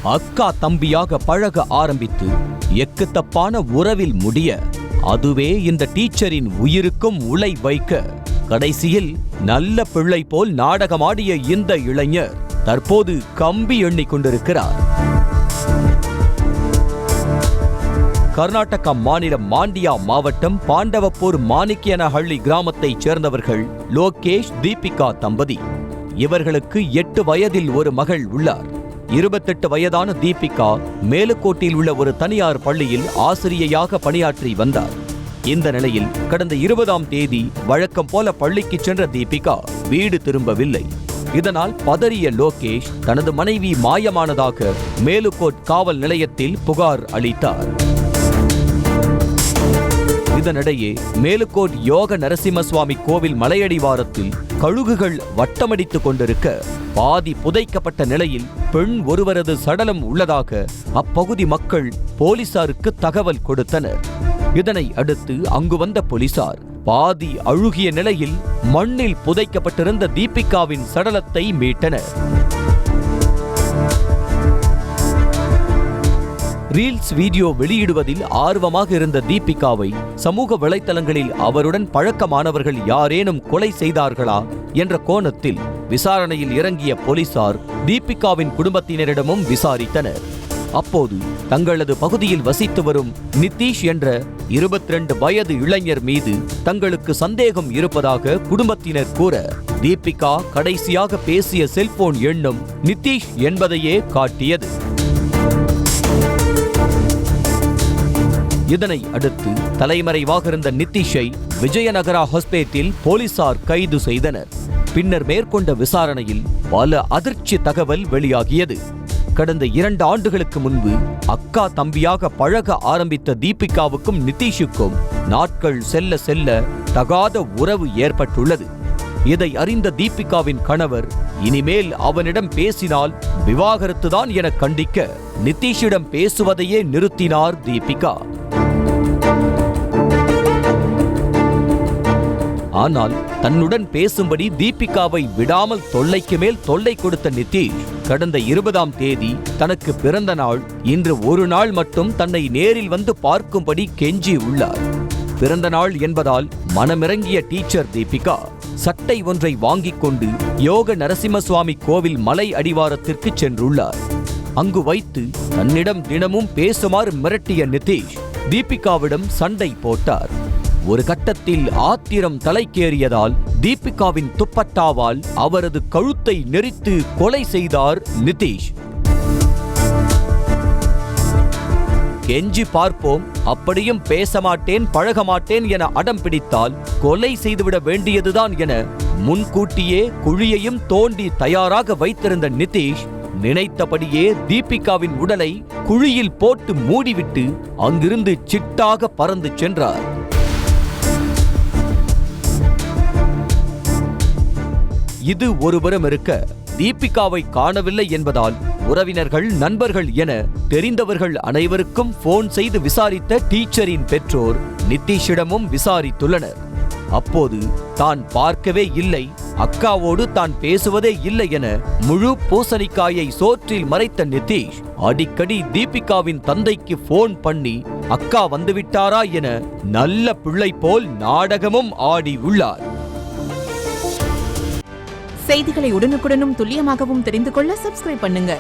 அக்கா தம்பியாக பழக ஆரம்பித்து எக்குத்தப்பான உறவில் முடிய அதுவே இந்த டீச்சரின் உயிருக்கும் உலை வைக்க கடைசியில் நல்ல பிள்ளை போல் நாடகமாடிய இந்த இளைஞர் தற்போது கம்பி எண்ணிக் கொண்டிருக்கிறார். கர்நாடகா மாநிலம் மாண்டியா மாவட்டம் பாண்டவப்பூர் மாணிக்கியனஹள்ளி கிராமத்தைச் சேர்ந்தவர்கள் லோகேஷ் தீபிகா தம்பதி. இவர்களுக்கு 8 வயதில் ஒரு மகள் உள்ளார். 28 வயதான தீபிகா மேலுக்கோட்டில் உள்ள ஒரு தனியார் பள்ளியில் ஆசிரியையாக பணியாற்றி வந்தார். இந்த நிலையில் கடந்த 20ஆம் தேதி வழக்கம் போல பள்ளிக்கு சென்ற தீபிகா வீடு திரும்பவில்லை. இதனால் பதறிய லோகேஷ் தனது மனைவி மாயமானதாக மேலுக்கோட் காவல் நிலையத்தில் புகார் அளித்தார். இதனிடையே மேலுக்கோட் யோக நரசிம்மசுவாமி கோவில் மலையடிவாரத்தில் கழுகுகள் வட்டமடித்துக் கொண்டிருக்க பாதி புதைக்கப்பட்ட நிலையில் பெண் ஒருவரது சடலம் உள்ளதாக அப்பகுதி மக்கள் போலீசாருக்கு தகவல் கொடுத்தனர். இதனை அடுத்து அங்கு வந்த போலீசார் பாதி அழுகிய நிலையில் மண்ணில் புதைக்கப்பட்டிருந்த தீபிகாவின் சடலத்தை மீட்டனர். ரீல்ஸ் வீடியோ வெளியிடுவதில் ஆர்வமாக இருந்த தீபிகாவை சமூக வலைத்தளங்களில் அவருடன் பழக்கமானவர்கள் யாரேனும் கொலை செய்தார்களா என்ற கோணத்தில் விசாரணையில் இறங்கிய போலீசார் தீபிகாவின் குடும்பத்தினரிடமும் விசாரித்தனர். அப்போது தங்களது பகுதியில் வசித்து வரும் நிதிஷ் என்ற 22 வயது இளைஞர் மீது தங்களுக்கு சந்தேகம் இருப்பதாக குடும்பத்தினர் கூற தீபிகா கடைசியாக பேசிய செல்போன் எண்ணும் நிதிஷ் என்பதையே காட்டியது. இதனை அடுத்து தலைமறைவாக இருந்த நிதிஷை விஜயநகரா ஹாஸ்பிட்டலில் போலீசார் கைது செய்தனர். பின்னர் மேற்கொண்ட விசாரணையில் பல அதிர்ச்சி தகவல் வெளியாகியது. கடந்த 2 ஆண்டுகளுக்கு முன்பு அக்கா தம்பியாக பழக ஆரம்பித்த தீபிகாவுக்கும் நிதிஷுக்கும் நாட்கள் செல்ல செல்ல தகாத உறவு ஏற்பட்டுள்ளது. இதை அறிந்த தீபிகாவின் கணவர் இனிமேல் அவனிடம் பேசினால் விவாகரத்துதான் என கண்டிக்க நிதிஷிடம் பேசுவதையே நிறுத்தினார் தீபிகா. ஆனால் தன்னுடன் பேசும்படி தீபிகாவை விடாமல் தொல்லைக்கு மேல் தொல்லை கொடுத்த நிதிஷ் கடந்த 20ஆம் தேதி தனக்கு பிறந்த நாள் இன்று ஒரு நாள் மட்டும் தன்னை நேரில் வந்து பார்க்கும்படி கெஞ்சி உள்ளார். பிறந்த நாள் என்பதால் மனமிறங்கிய டீச்சர் தீபிகா சட்டை ஒன்றை வாங்கிக் கொண்டு யோக நரசிம்மசுவாமி கோவில் மலை அடிவாரத்திற்கு சென்றுள்ளார். அங்கு வைத்து தன்னிடம் தினமும் பேசுமாறு மிரட்டிய நிதிஷ் தீபிகாவிடம் சண்டை போட்டார். ஒரு கட்டத்தில் ஆத்திரம் தலைக்கேறியதால் தீபிகாவின் துப்பட்டாவால் அவரது கழுத்தை நெரித்து கொலை செய்தார் நிதிஷ். கெஞ்சி பார்ப்போம், அப்படியும் பேச மாட்டேன் பழக மாட்டேன் என அடம் பிடித்தால் கொலை செய்துவிட வேண்டியதுதான் என முன்கூட்டியே குழியையும் தோண்டி தயாராக வைத்திருந்த நிதிஷ் நினைத்தபடியே தீபிகாவின் உடலை குழியில் போட்டு மூடிவிட்டு அங்கிருந்து சிட்டாக பறந்து சென்றார். இது ஒருபுறம் இருக்க தீபிகாவை காணவில்லை என்பதால் உறவினர்கள் நண்பர்கள் என தெரிந்தவர்கள் அனைவருக்கும் போன் செய்து விசாரித்த டீச்சரின் பெற்றோர் நிதிஷிடமும் விசாரித்துள்ளனர். அப்போது தான் பார்க்கவே இல்லை, அக்காவோடு தான் பேசுவதே இல்லை என முழு பூசணிக்காயை சோற்றில் மறைத்த நிதிஷ் அடிக்கடி தீபிகாவின் தந்தைக்கு போன் பண்ணி அக்கா வந்துவிட்டாரா என நல்ல பிள்ளை போல் நாடகமும் ஆடி உள்ளார். செய்திகளை உடனுக்குடனும் துல்லியமாகவும் தெரிந்து கொள்ள சப்ஸ்கிரைப் பண்ணுங்க.